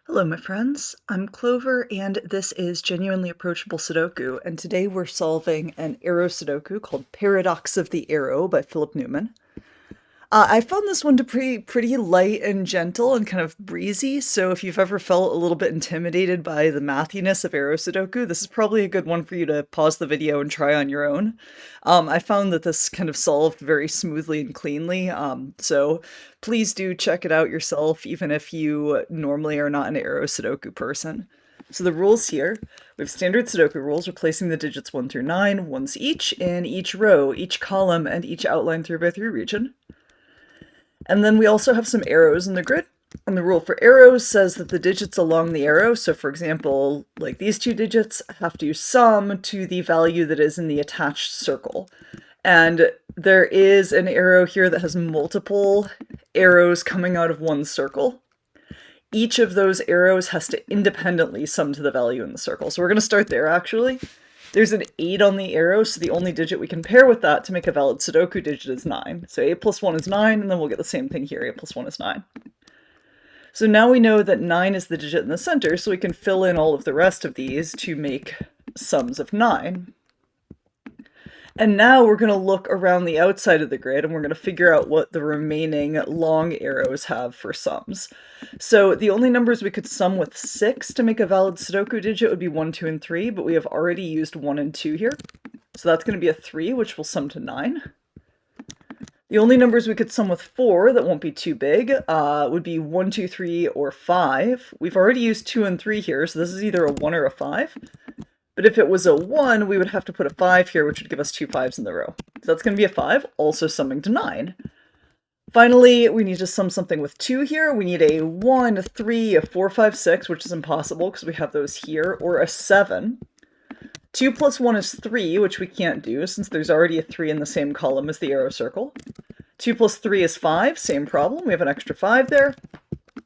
Hello, my friends. I'm Clover, and this is Genuinely Approachable Sudoku, and today we're solving an arrow Sudoku called Paradox of the Arrow by Philip Newman. I found this one to be pretty light and gentle and kind of breezy, so if you've ever felt a little bit intimidated by the mathiness of arrow Sudoku, this is probably a good one for you to pause the video and try on your own. I found that this kind of solved very smoothly and cleanly, so please do check it out yourself, even if you normally are not an arrow Sudoku person. So the rules here, we have standard Sudoku rules, replacing the digits 1 through 9, once each, in each row, each column, and each outline 3x3 region. And then we also have some arrows in the grid. And the rule for arrows says that the digits along the arrow, so for example, like these two digits, have to sum to the value that is in the attached circle. And there is an arrow here that has multiple arrows coming out of one circle. Each of those arrows has to independently sum to the value in the circle. So we're going to start there, actually. There's an 8 on the arrow, so the only digit we can pair with that to make a valid Sudoku digit is 9. So 8 plus 1 is 9, and then we'll get the same thing here, 8 plus 1 is 9. So now we know that 9 is the digit in the center, so we can fill in all of the rest of these to make sums of 9. And now we're going to look around the outside of the grid and we're going to figure out what the remaining long arrows have for sums. So the only numbers we could sum with 6 to make a valid Sudoku digit would be 1, 2, and 3, but we have already used 1 and 2 here. So that's going to be a 3, which will sum to 9. The only numbers we could sum with 4 that won't be too big would be 1, 2, 3, or 5. We've already used 2 and 3 here, so this is either a 1 or a 5. But if it was a 1, we would have to put a 5 here, which would give us 2 5s in the row. So that's going to be a 5, also summing to 9. Finally, we need to sum something with 2 here. We need a 1, a 3, a 4, 5, 6, which is impossible because we have those here, or a 7. 2 plus 1 is 3, which we can't do since there's already a 3 in the same column as the arrow circle. 2 plus 3 is 5, same problem. We have an extra 5 there.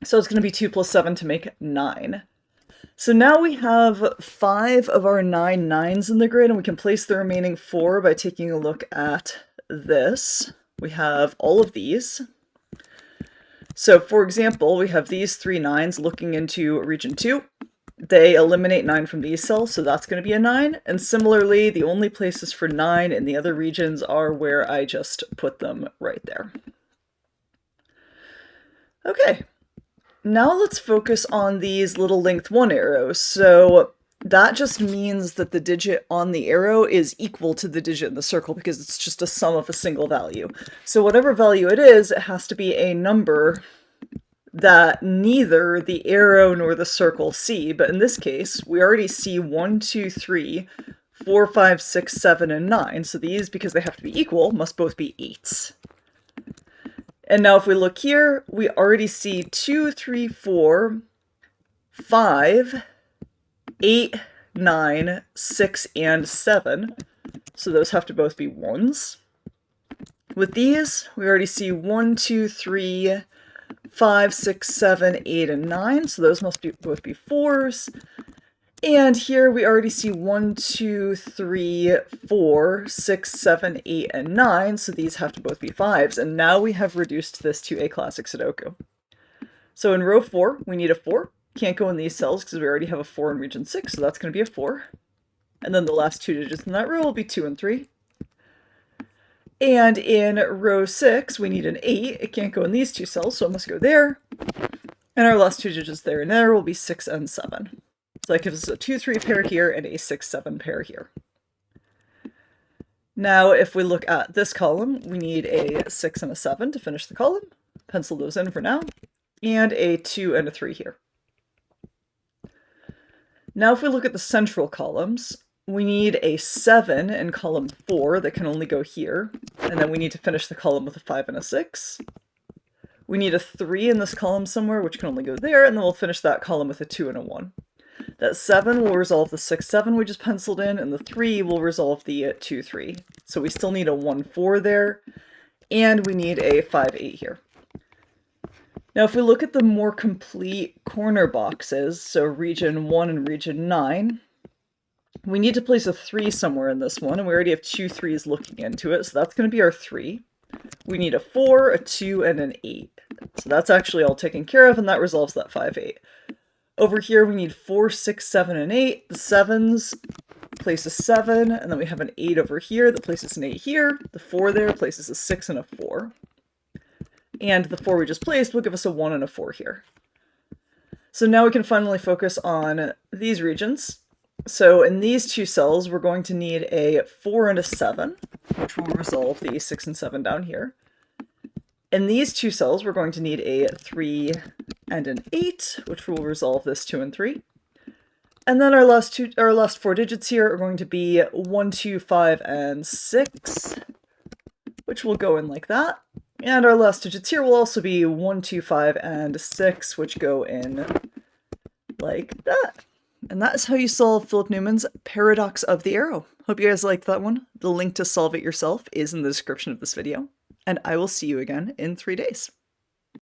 So it's going to be 2 plus 7 to make 9. So now we have 5 of our 9 9s in the grid, and we can place the remaining 4 by taking a look at this. We have all of these. So for example, we have these 3 9s looking into region 2. They eliminate 9 from these cells, so that's going to be a 9. And similarly, the only places for 9 in the other regions are where I just put them right there. Okay. Now let's focus on these little length 1 arrows. So that just means that the digit on the arrow is equal to the digit in the circle because it's just a sum of a single value. So whatever value it has to be a number that neither the arrow nor the circle see. But in this case, we already see 1, 2, 3, 4, 5, 6, 7, and 9. So these, because they have to be equal, must both be 8s. And now if we look here, we already see 2, 3, 4, 5, 8, 9, 6, and 7. So those have to both be 1s. With these, we already see 1, 2, 3, 5, 6, 7, 8, and 9. So those must both be 4s. And here we already see 1, 2, 3, 4, 6, 7, 8, and 9, so these have to both be 5s, and now we have reduced this to a classic Sudoku. So in row 4, we need a 4. Can't go in these cells because we already have a 4 in region 6, so that's going to be a 4. And then the last 2 digits in that row will be 2 and 3. And in row 6, we need an 8. It can't go in these 2 cells, so it must go there. And our last 2 digits there and there will be 6 and 7. So that gives us a 2-3 pair here and a 6-7 pair here. Now, if we look at this column, we need a 6 and a 7 to finish the column. Pencil those in for now. And a 2 and a 3 here. Now, if we look at the central columns, we need a 7 in column 4 that can only go here. And then we need to finish the column with a 5 and a 6. We need a 3 in this column somewhere, which can only go there. And then we'll finish that column with a 2 and a 1. That 7 will resolve the 6, 7 we just penciled in, and the 3 will resolve the 2, 3. So we still need a 1, 4 there, and we need a 5, 8 here. Now if we look at the more complete corner boxes, so region 1 and region 9, we need to place a 3 somewhere in this one, and we already have 2 3s looking into it, so that's going to be our 3. We need a 4, a 2, and an 8. So that's actually all taken care of, and that resolves that 5, 8. Over here we need 4, 6, 7, and 8. The 7s place a 7, and then we have an 8 over here that places an 8 here. The 4 there places a 6 and a 4. And the 4 we just placed will give us a 1 and a 4 here. So now we can finally focus on these regions. So in these two cells, we're going to need a 4 and a 7, which will resolve the 6 and 7 down here. In these two cells, we're going to need a 3 and an 8, which will resolve this 2 and 3. And then our last 4 digits here are going to be 1, 2, 5, and 6, which will go in like that. And our last digits here will also be 1, 2, 5, and 6, which go in like that. And that is how you solve Philip Newman's Pairadox of the Arrow. Hope you guys liked that one. The link to solve it yourself is in the description of this video. And I will see you again in 3 days.